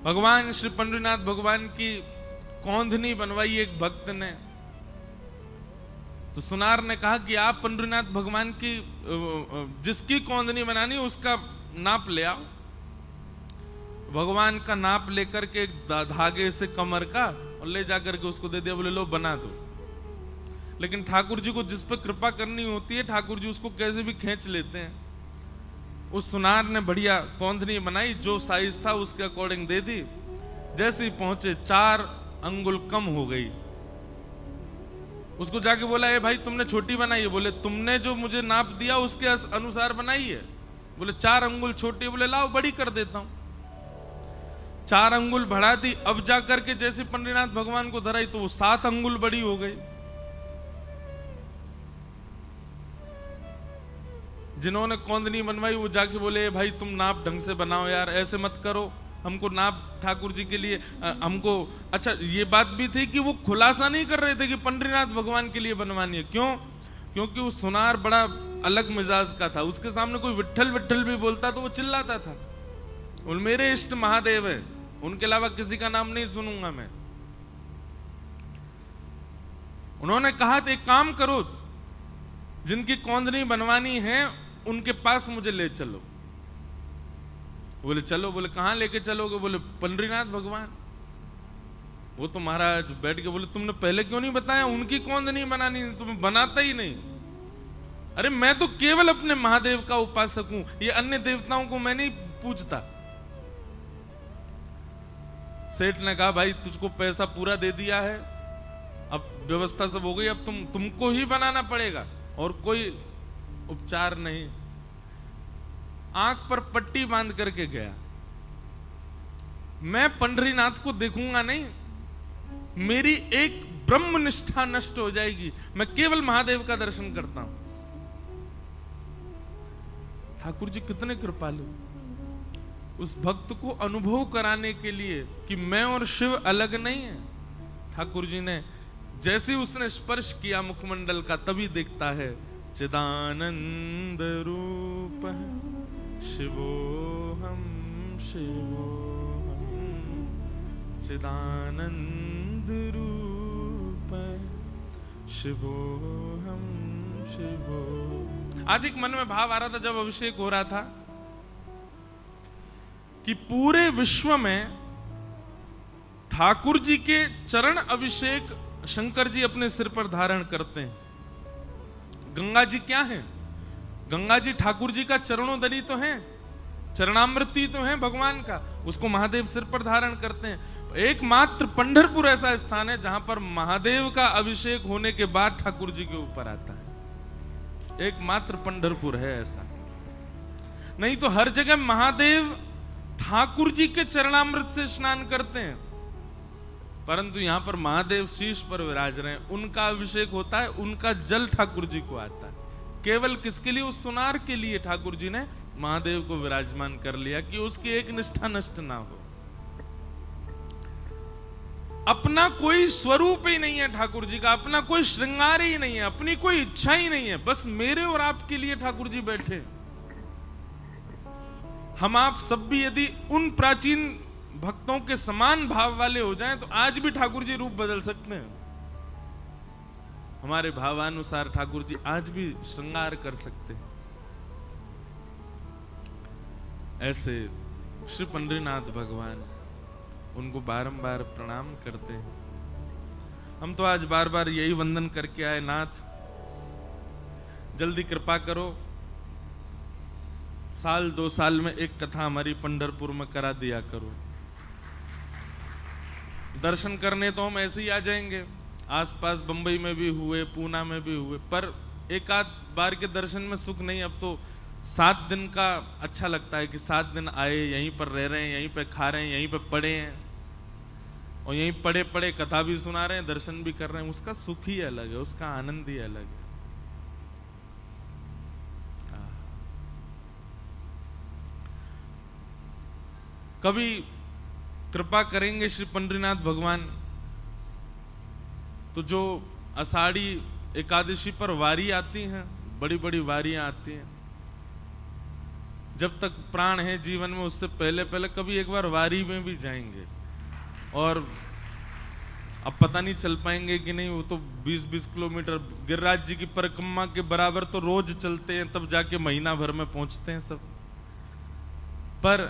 भगवान श्री पंडरीनाथ भगवान की कौंधनी बनवाई एक भक्त ने। तो सुनार ने कहा कि आप पंडरीनाथ भगवान की जिसकी कौंधनी बनानी उसका नाप ले आओ। भगवान का नाप लेकर के एक धागे से कमर का और ले जाकर के उसको दे दिया, बोले लो बना दो। लेकिन ठाकुर जी को जिस पर कृपा करनी होती है ठाकुर जी उसको कैसे भी खींच लेते हैं। उस सुनार ने बढ़िया कौंधनी बनाई, जो साइज था उसके अकॉर्डिंग दे दी। जैसे ही पहुंचे 4 अंगुल कम हो गई। उसको जाके बोला, ए भाई तुमने छोटी बनाई है? बोले तुमने जो मुझे नाप दिया उसके अनुसार बनाई है। बोले 4 अंगुल छोटी। बोले लाओ बड़ी कर देता हूं। 4 अंगुल बढ़ा दी। अब जाकर के जैसे पंडरीनाथ भगवान को धराई तो वो 7 अंगुल बड़ी हो गई। जिन्होंने कौंधनी बनवाई वो जाके बोले, भाई तुम नाप ढंग से बनाओ यार, ऐसे मत करो, हमको नाप ठाकुर जी के लिए हमको। अच्छा ये बात भी थी कि वो खुलासा नहीं कर रहे थे कि पंडरीनाथ भगवान के लिए बनवानी है। क्यों? क्योंकि वो सुनार बड़ा अलग मिजाज का था। उसके सामने कोई विट्ठल विट्ठल भी बोलता तो वो चिल्लाता था, वो मेरे इष्ट महादेव है, उनके अलावा किसी का नाम नहीं सुनूंगा मैं। उन्होंने कहा तो एक काम करो, जिनकी कौंधनी बनवानी है उनके पास मुझे ले चलो। बोले चलो। बोले कहां लेके चलोगे? बोले पंडरीनाथ भगवान। वो तो महाराज बैठ के बोले, तुमने पहले क्यों नहीं बताया? उनकी कौंधनी बनानी, तुम बनाता ही नहीं। अरे मैं तो केवल अपने महादेव का उपासक हूं, ये अन्य देवताओं को मैं नहीं पूजता। सेठ ने कहा, भाई तुझको पैसा पूरा दे दिया है, अब व्यवस्था सब हो गई, अब तुमको ही बनाना पड़ेगा और कोई उपचार नहीं। आंख पर पट्टी बांध करके गया। मैं पंडरीनाथ को देखूंगा नहीं, मेरी एक ब्रह्म निष्ठा नष्ट हो जाएगी, मैं केवल महादेव का दर्शन करता हूं। ठाकुर जी कितने कृपालु, उस भक्त को अनुभव कराने के लिए कि मैं और शिव अलग नहीं है। ठाकुर जी ने जैसे उसने स्पर्श किया मुखमंडल का, तभी देखता है चिदानंद रूप शिवोहम शिवोहम चिदानंद रूप शिवोहम शिवो। आज एक मन में भाव आ रहा था जब अभिषेक हो रहा था कि पूरे विश्व में ठाकुर जी के चरण अभिषेक शंकर जी अपने सिर पर धारण करते हैं। गंगा जी क्या है? गंगा जी ठाकुर जी का चरणोदरी तो है, चरणामृति तो है भगवान का, उसको महादेव सिर पर धारण करते हैं। एकमात्र पंढरपुर ऐसा स्थान है जहां पर महादेव का अभिषेक होने के बाद ठाकुर जी के ऊपर आता है। एकमात्र पंढरपुर है ऐसा, नहीं तो हर जगह महादेव ठाकुर जी के चरणामृत से स्नान करते हैं, परंतु यहां पर महादेव शीश पर विराज रहे हैं, उनका अभिषेक होता है, उनका जल ठाकुर जी को आता है। केवल किसके लिए? उस सुनार के लिए ठाकुर जी ने महादेव को विराजमान कर लिया कि उसकी एक निष्ठा नष्ट ना हो। अपना कोई स्वरूप ही नहीं है ठाकुर जी का, अपना कोई श्रृंगार ही नहीं है, अपनी कोई इच्छा ही नहीं है, बस मेरे और आपके लिए ठाकुर जी बैठे। हम आप सब भी यदि उन प्राचीन भक्तों के समान भाव वाले हो जाएं तो आज भी ठाकुर जी रूप बदल सकते हैं। हमारे भावानुसार ठाकुर जी आज भी श्रृंगार कर सकते हैं। ऐसे श्री पंडरीनाथ भगवान, उनको बारंबार प्रणाम करते हैं। हम तो आज बार बार यही वंदन करके आए, नाथ जल्दी कृपा करो, साल 2 साल में एक कथा हमारी पंढरपुर में करा दिया करो। दर्शन करने तो हम ऐसे ही आ जाएंगे, आसपास बंबई में भी हुए, पूना में भी हुए, पर एक आध बार के दर्शन में सुख नहीं। अब तो 7 दिन का अच्छा लगता है कि 7 दिन आए, यहीं पर रह रहे हैं, यहीं पे खा रहे हैं, यहीं पे पड़े हैं और यहीं पड़े पड़े कथा भी सुना रहे हैं, दर्शन भी कर रहे हैं। उसका सुख ही अलग है, उसका आनंद ही अलग है। कभी कृपा करेंगे श्री पंडरीनाथ भगवान तो जो आषाढ़ी एकादशी पर वारी आती हैं, बड़ी बड़ी वारियां आती हैं, जब तक प्राण है जीवन में, उससे पहले पहले कभी एक बार वारी में भी जाएंगे। और अब पता नहीं चल पाएंगे कि नहीं, वो तो 20-20 किलोमीटर गिरिराज जी की परिक्रमा के बराबर तो रोज चलते हैं, तब जाके महीना भर में पहुंचते हैं सब। पर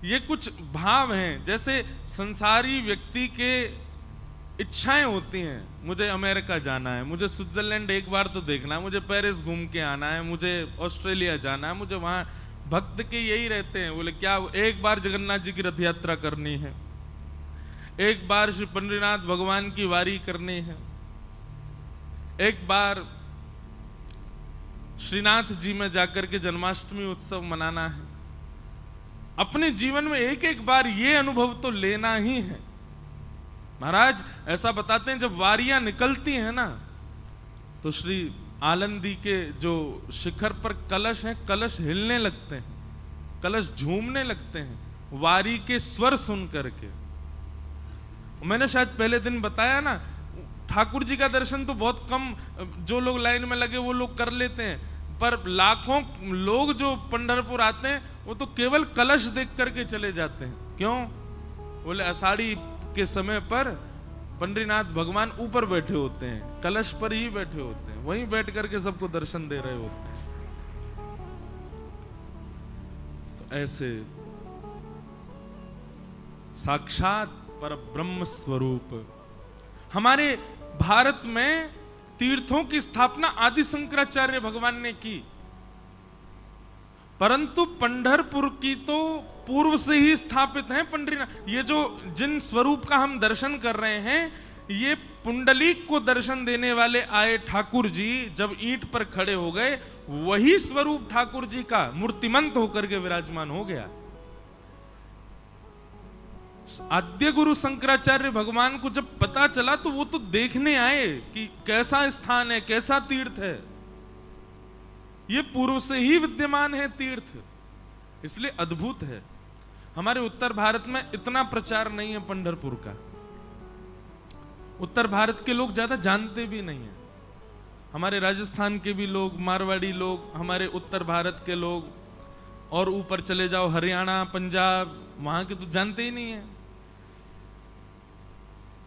ये कुछ भाव हैं, जैसे संसारी व्यक्ति के इच्छाएं होती हैं, मुझे अमेरिका जाना है, मुझे स्विट्जरलैंड एक बार तो देखना है, मुझे पेरिस घूम के आना है, मुझे ऑस्ट्रेलिया जाना है, मुझे वहां। भक्त के यही रहते हैं, बोले क्या एक बार जगन्नाथ जी की रथ यात्रा करनी है, एक बार श्री पंडरीनाथ भगवान की वारी करनी है, एक बार श्रीनाथ जी में जाकर के जन्माष्टमी उत्सव मनाना है। अपने जीवन में एक एक बार ये अनुभव तो लेना ही है। महाराज ऐसा बताते हैं, जब वारियां निकलती हैं ना, तो श्री आलंदी के जो शिखर पर कलश हैं, कलश हिलने लगते हैं, कलश झूमने लगते हैं, वारी के स्वर सुन करके। मैंने शायद पहले दिन बताया ना, ठाकुर जी का दर्शन तो बहुत कम जो लोग लाइन में लगे वो लोग कर लेते हैं, पर लाखों लोग जो पंढरपुर आते हैं वो तो केवल कलश देख करके चले जाते हैं। क्यों? बोले आषाढ़ी के समय पर पंडरीनाथ भगवान ऊपर बैठे होते हैं, कलश पर ही बैठे होते हैं, वहीं बैठ करके सबको दर्शन दे रहे होते हैं। तो ऐसे साक्षात पर ब्रह्म स्वरूप हमारे भारत में तीर्थों की स्थापना आदि शंकराचार्य भगवान ने की, परंतु पंढरपुर की तो पूर्व से ही स्थापित है पंडरीनाथ। ये जो जिन स्वरूप का हम दर्शन कर रहे हैं, ये पुंडलीक को दर्शन देने वाले आए ठाकुर जी जब ईंट पर खड़े हो गए, वही स्वरूप ठाकुर जी का मूर्तिमंत होकर के विराजमान हो गया। आद्य गुरु शंकराचार्य भगवान को जब पता चला तो वो तो देखने आए कि कैसा स्थान है, कैसा तीर्थ है। ये पूर्व से ही विद्यमान है तीर्थ, इसलिए अद्भुत है। हमारे उत्तर भारत में इतना प्रचार नहीं है पंढरपुर का, उत्तर भारत के लोग ज्यादा जानते भी नहीं है। हमारे राजस्थान के भी लोग, मारवाड़ी लोग, हमारे उत्तर भारत के लोग, और ऊपर चले जाओ हरियाणा, पंजाब, वहां के तो जानते ही नहीं है।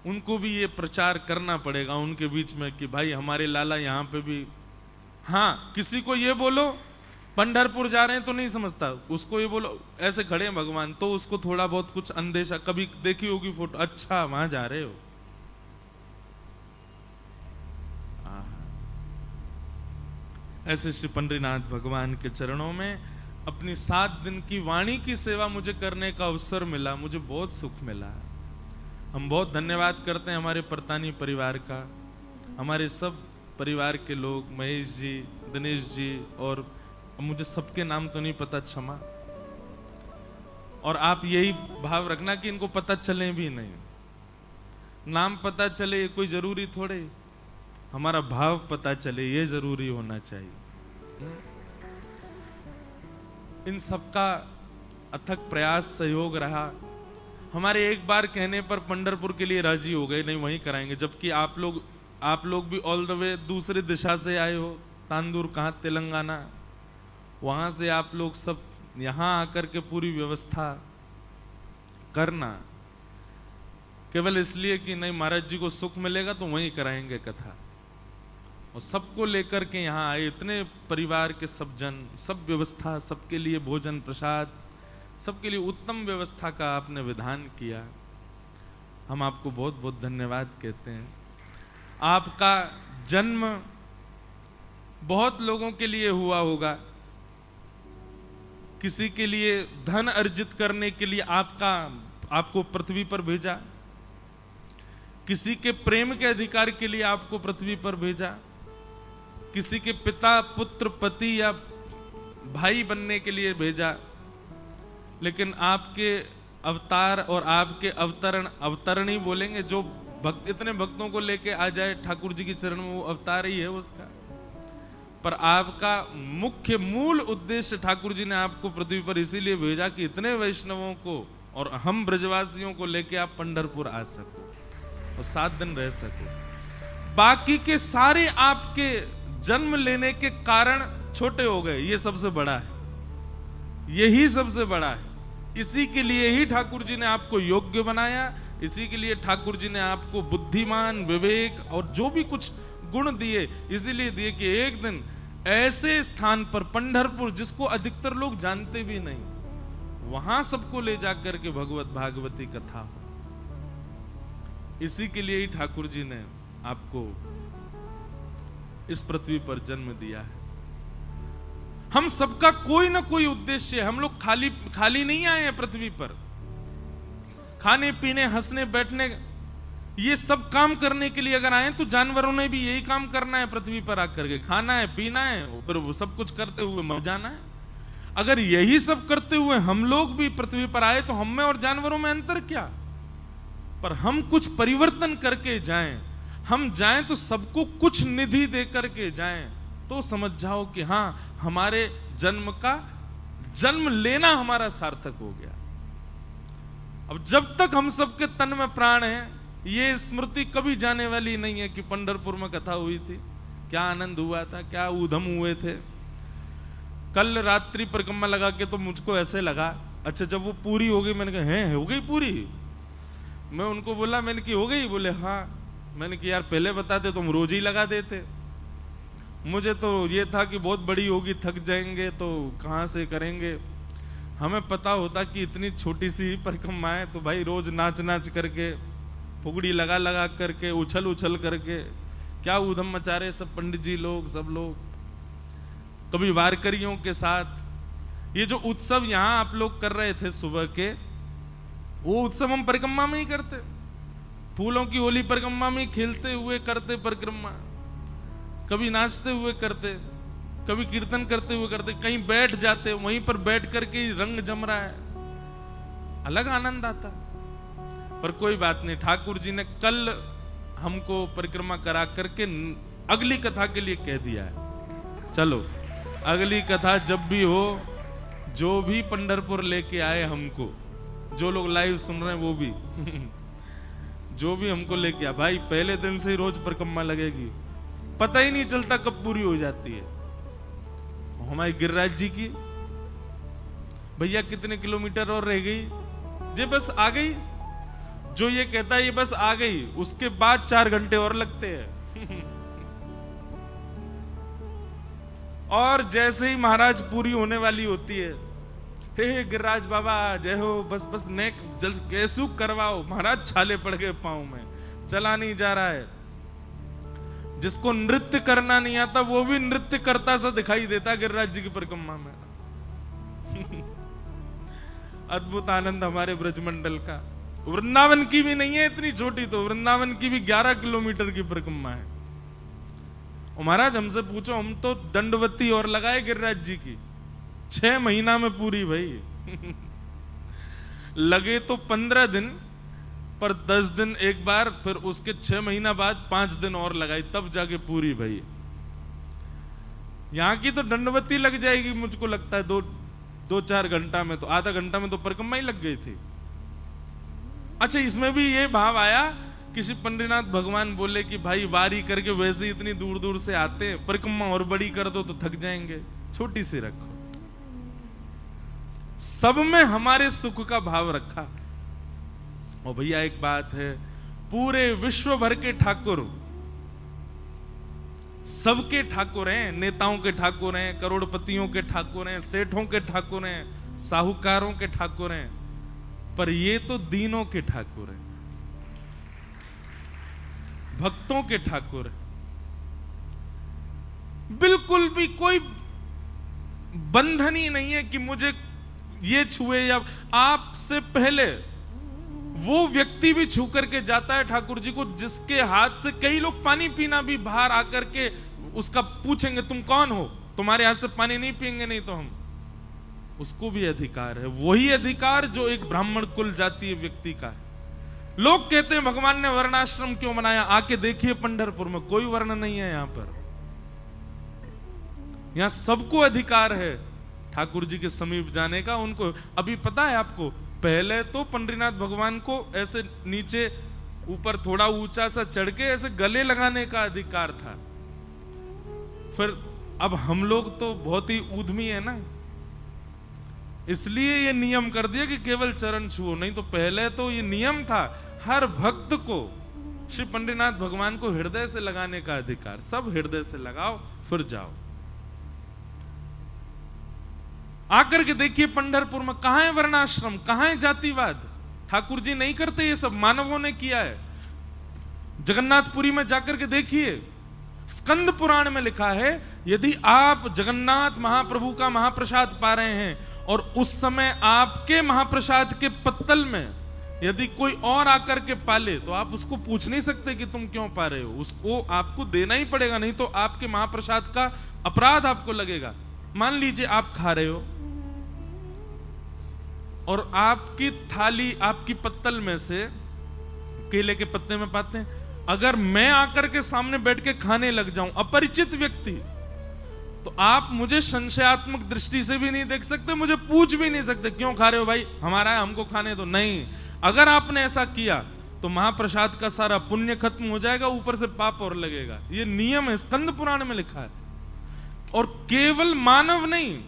उनको भी ये प्रचार करना पड़ेगा उनके बीच में कि भाई हमारे लाला यहाँ पे भी। हाँ, किसी को ये बोलो पंढरपुर जा रहे हैं तो नहीं समझता, उसको ये बोलो ऐसे खड़े हैं भगवान, तो उसको थोड़ा बहुत कुछ अंदेशा, कभी देखी होगी फोटो, अच्छा वहां जा रहे हो। ऐसे श्री पंडरीनाथ भगवान के चरणों में अपनी 7 दिन की वाणी की सेवा मुझे करने का अवसर मिला, मुझे बहुत सुख मिला। हम बहुत धन्यवाद करते हैं हमारे परतानी परिवार का, हमारे सब परिवार के लोग, महेश जी, दिनेश जी, और मुझे सबके नाम तो नहीं पता, क्षमा। और आप यही भाव रखना कि इनको पता चले भी नहीं, नाम पता चले ये कोई जरूरी थोड़े, हमारा भाव पता चले ये जरूरी होना चाहिए। इन सबका अथक प्रयास, सहयोग रहा। हमारे एक बार कहने पर पंढरपुर के लिए राजी हो गए, नहीं वहीं कराएंगे, जबकि आप लोग भी ऑल द वे दूसरी दिशा से आए हो, तांदूर कहाँ, तेलंगाना, वहां से आप लोग सब यहाँ आकर के पूरी व्यवस्था करना, केवल इसलिए कि नहीं महाराज जी को सुख मिलेगा तो वहीं कराएंगे कथा। और सबको लेकर के यहाँ आए, इतने परिवार के सब जन, सब व्यवस्था, सबके लिए भोजन प्रसाद, सबके लिए उत्तम व्यवस्था का आपने विधान किया। हम आपको बहुत बहुत धन्यवाद कहते हैं। आपका जन्म बहुत लोगों के लिए हुआ होगा, किसी के लिए धन अर्जित करने के लिए आपको पृथ्वी पर भेजा, किसी के प्रेम के अधिकार के लिए आपको पृथ्वी पर भेजा, किसी के पिता, पुत्र, पति या भाई बनने के लिए भेजा। लेकिन आपके अवतार और आपके अवतरण ही बोलेंगे, जो भक्त, इतने भक्तों को लेके आ जाए ठाकुर जी के चरण में, वो अवतार ही है उसका। पर आपका मुख्य मूल उद्देश्य ठाकुर जी ने आपको पृथ्वी पर इसीलिए भेजा कि इतने वैष्णवों को और हम ब्रजवासियों को लेके आप पंढरपुर आ सको और 7 दिन रह सको। बाकी के सारे आपके जन्म लेने के कारण छोटे हो गए, ये सबसे बड़ा है, यही सबसे बड़ा है। इसी के लिए ही ठाकुर जी ने आपको योग्य बनाया, इसी के लिए ठाकुर जी ने आपको बुद्धिमान, विवेक और जो भी कुछ गुण दिए, इसीलिए दिए कि एक दिन ऐसे स्थान पर पंढरपुर, जिसको अधिकतर लोग जानते भी नहीं, वहां सबको ले जाकर के भगवत भागवती कथा हो। इसी के लिए ही ठाकुर जी ने आपको इस पृथ्वी पर जन्म दिया है। हम सबका कोई ना कोई उद्देश्य है। हम लोग खाली नहीं आए हैं पृथ्वी पर। खाने पीने, हंसने बैठने, ये सब काम करने के लिए अगर आए तो जानवरों ने भी यही काम करना है पृथ्वी पर आकर के, खाना है, पीना है, फिर वो सब कुछ करते हुए मर जाना है। अगर यही सब करते हुए हम लोग भी पृथ्वी पर आए तो हम में और जानवरों में अंतर क्या? पर हम कुछ परिवर्तन करके जाएं, हम जाएं तो सबको कुछ निधि दे करके जाएं, तो समझ जाओ कि हाँ, हमारे जन्म लेना हमारा सार्थक हो गया। अब जब तक हम सबके तन में प्राण है, ये स्मृति कभी जाने वाली नहीं है कि पंढरपुर में कथा हुई थी, क्या आनंद हुआ था, क्या ऊधम हुए थे। कल रात्रि परिक्रमा लगा के तो मुझको ऐसे लगा, अच्छा जब वो पूरी हो गई, मैंने कहा है हो गई पूरी? मैं उनको बोला, मैंने की हो गई? बोले हाँ। मैंने कि यार पहले बताते तो हम रोज ही लगा देते। मुझे तो ये था कि बहुत बड़ी होगी, थक जाएंगे तो कहाँ से करेंगे। हमें पता होता कि इतनी छोटी सी परिक्रमा है तो भाई रोज नाच नाच करके, फुगड़ी लगा लगा करके, उछल उछल करके क्या ऊधम मचा रहे सब पंडित जी लोग, सब लोग, कभी वारकरियों के साथ। ये जो उत्सव यहाँ आप लोग कर रहे थे सुबह के, वो उत्सव हम परिक्रमा में ही करते। फूलों की होली परिक्रमा में खेलते हुए करते परिक्रमा, कभी नाचते हुए करते, कभी कीर्तन करते हुए करते, कहीं बैठ जाते, वहीं पर बैठ करके रंग जम रहा है, अलग आनंद आता। पर कोई बात नहीं, ठाकुर जी ने कल हमको परिक्रमा करा करके अगली कथा के लिए कह दिया है। चलो अगली कथा जब भी हो, जो भी पंढरपुर लेके आए हमको, जो लोग लाइव सुन रहे हैं वो भी जो भी हमको लेके आ भाई, पहले दिन से ही रोज परिक्रमा लगेगी, पता ही नहीं चलता कब पूरी हो जाती है। हमारी गिरिराज जी की, भैया कितने किलोमीटर और रह गई? जे बस आ गई। जो ये कहता है ये बस आ गई, उसके बाद 4 घंटे और लगते हैं और जैसे ही महाराज पूरी होने वाली होती है, हे गिरिराज बाबा जय हो, बस बस नेक जल कैसु करवाओ। महाराज छाले पड़ गए पांव में, चला नहीं जा रहा है। जिसको नृत्य करना नहीं आता वो भी नृत्य करता सा दिखाई देता गिरिराज जी की परिक्रमा में अद्भुत आनंद हमारे ब्रजमंडल का। वृंदावन की भी नहीं है इतनी छोटी, तो वृंदावन की भी 11 किलोमीटर की परिक्रमा है। महाराज हमसे पूछो, हम तो दंडवती और लगाए गिरिराज जी की, 6 महीना में पूरी भाई लगे तो 15 दिन, पर 10 दिन एक बार, फिर उसके 6 महीना बाद 5 दिन और लगाई, तब जाके पूरी भाई। यहां की तो दंडवती लग जाएगी मुझको लगता है 2-4 घंटा में, तो आधा घंटा में तो परिक्रमा ही लग गई थी। अच्छा, इसमें भी ये भाव आया, किसी पंडितनाथ भगवान बोले कि भाई वारी करके वैसे ही इतनी दूर दूर से आते हैं, परिक्रमा और बड़ी कर दो तो थक जाएंगे, छोटी सी रखो। सब में हमारे सुख का भाव रखा। और भैया एक बात है, पूरे विश्व भर के ठाकुर, सबके ठाकुर हैं, नेताओं के ठाकुर हैं, करोड़पतियों के ठाकुर हैं, सेठों के ठाकुर हैं, साहूकारों के ठाकुर हैं, पर ये तो दीनों के ठाकुर हैं, भक्तों के ठाकुर हैं। बिल्कुल भी कोई बंधन ही नहीं है कि मुझे ये छुए, या आपसे पहले वो व्यक्ति भी छू करके जाता है ठाकुर जी को, जिसके हाथ से कई लोग पानी पीना भी बाहर आकर के उसका पूछेंगे तुम कौन हो, तुम्हारे हाथ से पानी नहीं पिएंगे नहीं तो हम, उसको भी अधिकार है, वही अधिकार जो एक ब्राह्मण कुल जातीय व्यक्ति का है। लोग कहते हैं भगवान ने वर्णाश्रम क्यों बनाया, आके देखिए पंढरपुर में कोई वर्ण नहीं है। यहां पर, यहां सबको अधिकार है ठाकुर जी के समीप जाने का। उनको अभी पता है आपको, पहले तो पंडरीनाथ भगवान को ऐसे नीचे ऊपर थोड़ा ऊंचा सा चढ़ के ऐसे गले लगाने का अधिकार था, फिर अब हम लोग तो बहुत ही उद्यमी है ना, इसलिए ये नियम कर दिया कि केवल चरण छुओ। नहीं तो पहले तो ये नियम था हर भक्त को श्री पंडितनाथ भगवान को हृदय से लगाने का अधिकार। सब हृदय से लगाओ फिर जाओ। आकर के देखिए पंढरपुर में कहां है वर्णाश्रम, कहां है जातिवाद। ठाकुर जी नहीं करते, ये सब मानवों ने किया है। जगन्नाथपुरी में जाकर के देखिए, स्कंद पुराण में लिखा है, यदि आप जगन्नाथ महाप्रभु का महाप्रसाद पा रहे हैं और उस समय आपके महाप्रसाद के पत्तल में यदि कोई और आकर के पाले तो आप उसको पूछ नहीं सकते कि तुम क्यों पा रहे हो, उसको आपको देना ही पड़ेगा, नहीं तो आपके महाप्रसाद का अपराध आपको लगेगा। मान लीजिए आप खा रहे हो और आपकी थाली, आपकी पत्तल में से केले के पत्ते में पाते हैं, अगर मैं आकर के सामने बैठ के खाने लग जाऊं, अपरिचित व्यक्ति, तो आप मुझे संशयात्मक दृष्टि से भी नहीं देख सकते, मुझे पूछ भी नहीं सकते क्यों खा रहे हो भाई, हमारा है हमको खाने दो। नहीं, अगर आपने ऐसा किया तो महाप्रसाद का सारा पुण्य खत्म हो जाएगा, ऊपर से पाप और लगेगा। ये नियम है, स्कंद पुराण में लिखा है। और केवल मानव नहीं,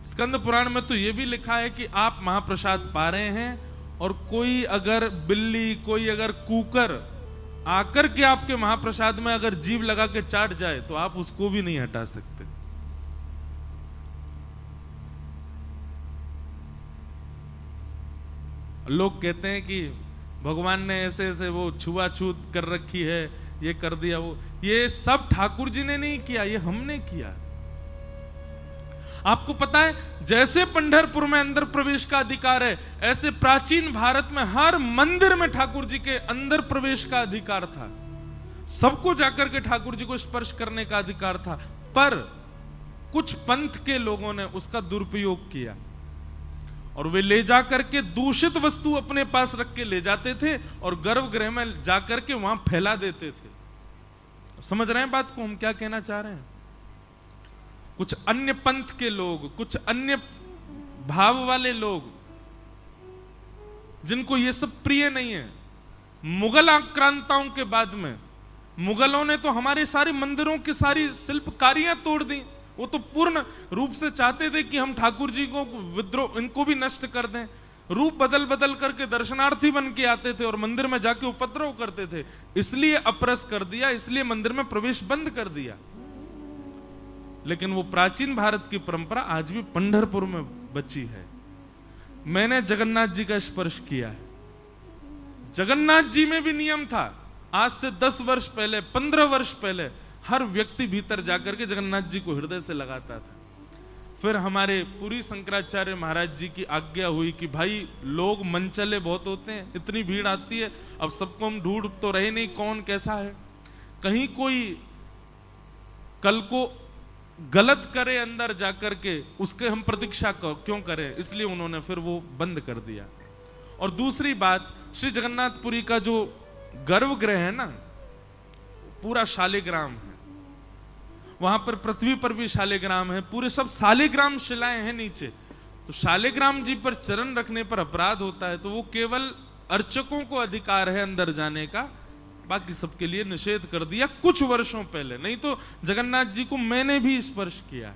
स्कंद पुराण में तो यह भी लिखा है कि आप महाप्रसाद पा रहे हैं और कोई अगर बिल्ली, कोई अगर कुकर आकर के आपके महाप्रसाद में अगर जीभ लगा के चाट जाए तो आप उसको भी नहीं हटा सकते। लोग कहते हैं कि भगवान ने ऐसे ऐसे वो छुआछूत कर रखी है, ये कर दिया वो, ये सब ठाकुर जी ने नहीं किया, ये हमने किया। आपको पता है, जैसे पंढरपुर में अंदर प्रवेश का अधिकार है, ऐसे प्राचीन भारत में हर मंदिर में ठाकुर जी के अंदर प्रवेश का अधिकार था। सबको जाकर के ठाकुर जी को स्पर्श करने का अधिकार था, पर कुछ पंथ के लोगों ने उसका दुरुपयोग किया और वे ले जाकर के दूषित वस्तु अपने पास रख के ले जाते थे और गर्भगृह में जाकर के वहां फैला देते थे। समझ रहे हैं बात को, हम क्या कहना चाह रहे हैं? कुछ अन्य पंथ के लोग, कुछ अन्य भाव वाले लोग, जिनको ये सब प्रिय नहीं है, मुगल आक्रांताओं के बाद में मुगलों ने तो हमारे सारे मंदिरों की सारी शिल्पकारियां तोड़ दी। वो तो पूर्ण रूप से चाहते थे कि हम ठाकुर जी को विद्रोह, इनको भी नष्ट कर दें। रूप बदल बदल करके दर्शनार्थी बन के आते थे और मंदिर में जाके उपद्रव करते थे, इसलिए अपरस कर दिया, इसलिए मंदिर में प्रवेश बंद कर दिया। लेकिन वो प्राचीन भारत की परंपरा आज भी पंढरपुर में बची है। मैंने जगन्नाथ जी का स्पर्श किया है। जगन्नाथ जी में भी नियम था, आज से 10 वर्ष पहले, 15 वर्ष पहले हर व्यक्ति भीतर जाकर के जगन्नाथ जी को हृदय से लगाता था। फिर हमारे पूरी शंकराचार्य महाराज जी की आज्ञा हुई कि भाई लोग मनचले बहुत होते हैं, इतनी भीड़ आती है, अब सबको हम ढूंढ तो रहे नहीं कौन कैसा है, कहीं कोई कल को गलत करे अंदर जाकर के, उसके हम प्रतीक्षा क्यों करें, इसलिए उन्होंने फिर वो बंद कर दिया। और दूसरी बात, श्री जगन्नाथपुरी का जो गर्भगृह है ना, पूरा शालिग्राम है, वहां पर पृथ्वी पर भी शालिग्राम है, पूरे सब शालिग्राम शिलाएं हैं नीचे। तो शालिग्राम जी पर चरण रखने पर अपराध होता है, तो वो केवल अर्चकों को अधिकार है अंदर जाने का, बाकी सबके लिए निषेध कर दिया कुछ वर्षों पहले। नहीं तो जगन्नाथ जी को मैंने भी स्पर्श किया।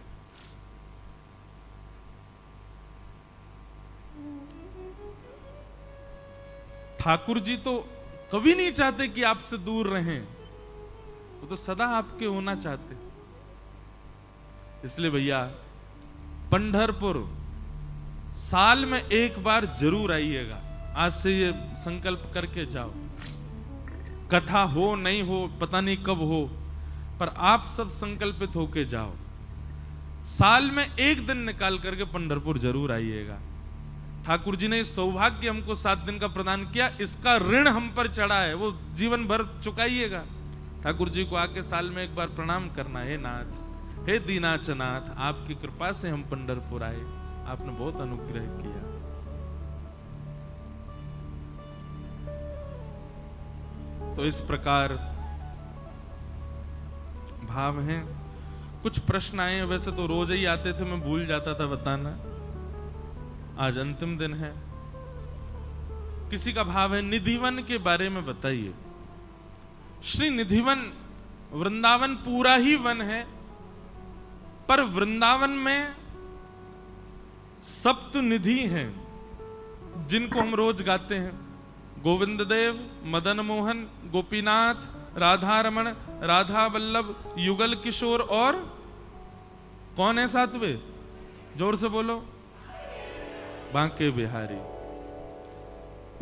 ठाकुर जी तो कभी नहीं चाहते कि आपसे दूर रहें, वो तो सदा आपके होना चाहते। इसलिए भैया पंढरपुर साल में एक बार जरूर आइएगा। आज से ये संकल्प करके जाओ। कथा हो नहीं हो पता नहीं कब हो, पर आप सब संकल्पित होके जाओ। साल में एक दिन निकाल करके पंढरपुर जरूर आइएगा। ठाकुर जी ने सौभाग्य हमको 7 दिन का प्रदान किया, इसका ऋण हम पर चढ़ा है, वो जीवन भर चुकाइएगा। ठाकुर जी को आके साल में एक बार प्रणाम करना, हे नाथ, हे दीनाचनाथ, आपकी कृपा से हम पंढरपुर आए, आपने बहुत अनुग्रह किया। तो इस प्रकार भाव हैं। कुछ प्रश्न आए, वैसे तो रोज ही आते थे, मैं भूल जाता था बताना, आज अंतिम दिन है। किसी का भाव है निधिवन के बारे में बताइए। श्री निधिवन वृंदावन पूरा ही वन है, पर वृंदावन में सप्त निधि हैं जिनको हम रोज गाते हैं। गोविंद देव, मदन मोहन, गोपीनाथ, राधा रमण, राधा वल्लभ, युगल किशोर और कौन है सातवें? जोर से बोलो, बांके बिहारी।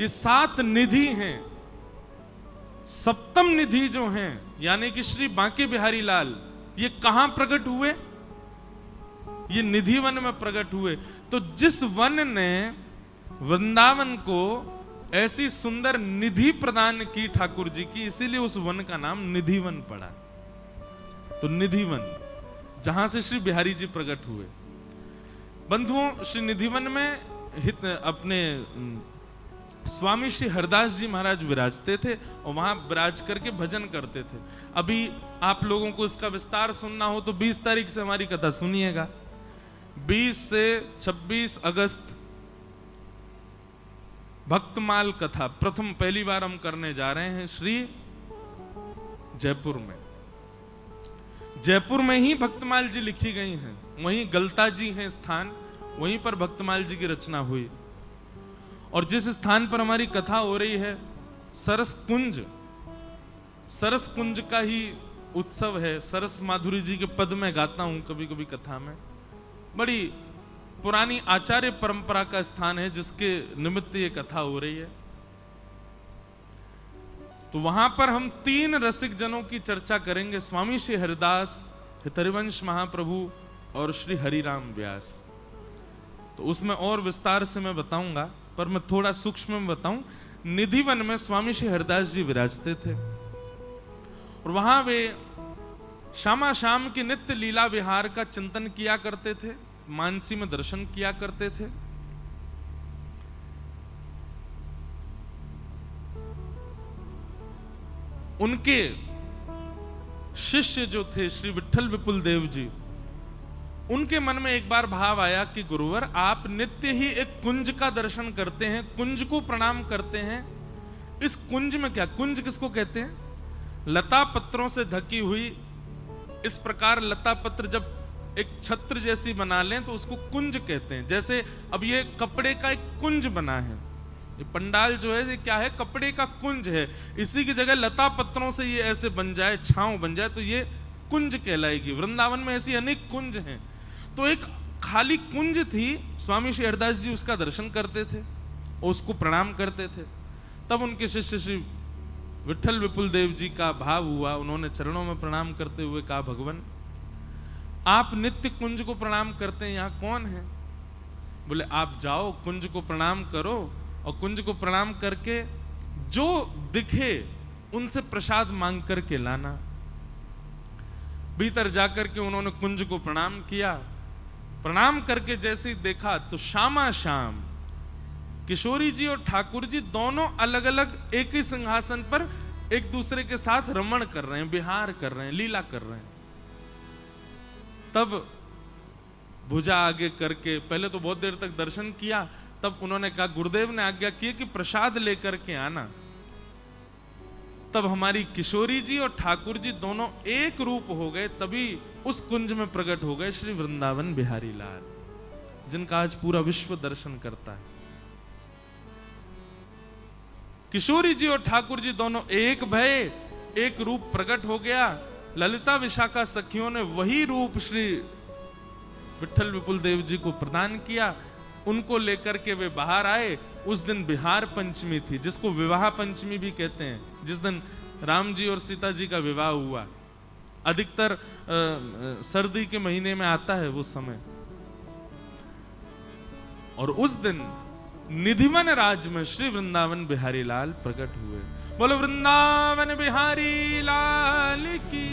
ये 7 निधि हैं। सप्तम निधि जो हैं यानी कि श्री बांके बिहारी लाल, ये कहां प्रकट हुए? ये निधि वन में प्रकट हुए। तो जिस वन ने वृंदावन को ऐसी सुंदर निधि प्रदान की ठाकुर जी की, इसीलिए उस वन का नाम निधि वन पड़ा। तो निधि वन, जहां से श्री बिहारी जी प्रकट हुए। बंधुओं, श्री निधि वन में अपने स्वामी श्री हरदास जी महाराज विराजते थे और वहां विराज करके भजन करते थे। अभी आप लोगों को इसका विस्तार सुनना हो तो 20 तारीख से हमारी कथा सुनिएगा। 20 से 26 अगस्त भक्तमाल कथा पहली बार हम करने जा रहे हैं श्री जयपुर में। जयपुर में ही भक्तमाल जी लिखी गई हैं, वहीं गलता जी हैं स्थान, वहीं पर भक्तमाल जी की रचना हुई। और जिस स्थान पर हमारी कथा हो रही है सरस कुंज, सरस कुंज का ही उत्सव है। सरस माधुरी जी के पद में गाता हूं कभी कभी कथा में। बड़ी पुरानी आचार्य परंपरा का स्थान है जिसके निमित्त ये कथा हो रही है। तो वहां पर हम 3 रसिक जनों की चर्चा करेंगे, स्वामी श्री हरिदास, हितरिवंश महाप्रभु और श्री हरिराम व्यास। तो उसमें और विस्तार से मैं बताऊंगा, पर मैं थोड़ा सूक्ष्म में बताऊं। निधि वन में स्वामी श्री हरिदास जी विराजते थे और वहां वे श्यामा शाम की नित्य लीला विहार का चिंतन किया करते थे, मानसी में दर्शन किया करते थे। उनके शिष्य जो थे श्री विठल विपुल देव जी, उनके मन में एक बार भाव आया कि गुरुवर, आप नित्य ही एक कुंज का दर्शन करते हैं, कुंज को प्रणाम करते हैं। इस कुंज में क्या, कुंज किसको कहते हैं? लता पत्रों से ढकी हुई, इस प्रकार लता पत्र जब एक छत्र जैसी बना लें तो उसको कुंज कहते हैं। जैसे अब ये कपड़े का एक कुंज बना है, ये पंडाल जो है ये क्या है? कपड़े का कुंज है। इसी की जगह लता पत्रों से ये ऐसे बन जाए, छांव बन जाए, तो ये कुंज कहलाएगी। वृंदावन में ऐसी अनेक कुंज हैं। तो एक खाली कुंज थी, स्वामी श्री हरदास जी उसका दर्शन करते थे और उसको प्रणाम करते थे। तब उनके शिष्य श्री विठल विपुल देव जी का भाव हुआ, उन्होंने चरणों में प्रणाम करते हुए कहा, भगवान आप नित्य कुंज को प्रणाम करते हैं, यहाँ कौन है? बोले आप जाओ कुंज को प्रणाम करो और कुंज को प्रणाम करके जो दिखे उनसे प्रसाद मांग करके लाना। भीतर जाकर के उन्होंने कुंज को प्रणाम किया। प्रणाम करके जैसे ही देखा तो श्यामा शाम किशोरी जी और ठाकुर जी दोनों अलग अलग एक ही सिंहासन पर एक दूसरे के साथ रमण कर रहे हैं, विहार कर रहे हैं, लीला कर रहे हैं। तब भुजा आगे करके पहले तो बहुत देर तक दर्शन किया, तब उन्होंने कहा, गुरुदेव ने आज्ञा की कि प्रसाद लेकर के आना। तब हमारी किशोरी जी और ठाकुर जी दोनों एक रूप हो गए। तभी उस कुंज में प्रकट हो गए श्री वृंदावन बिहारी लाल, जिनका आज पूरा विश्व दर्शन करता है। किशोरी जी और ठाकुर जी दोनों एक भय, एक रूप प्रकट हो गया। ललिता विशाखा सखियों ने वही रूप श्री विठल विपुल देव जी को प्रदान किया। उनको लेकर के वे बाहर आए। उस दिन बिहार पंचमी थी, जिसको विवाह पंचमी भी कहते हैं, जिस दिन राम जी और सीता जी का विवाह हुआ। अधिकतर सर्दी के महीने में आता है वो समय। और उस दिन निधिवन राज में श्री वृंदावन बिहारी लाल प्रकट हुए। बोलो वृंदावन बिहारी लाल की।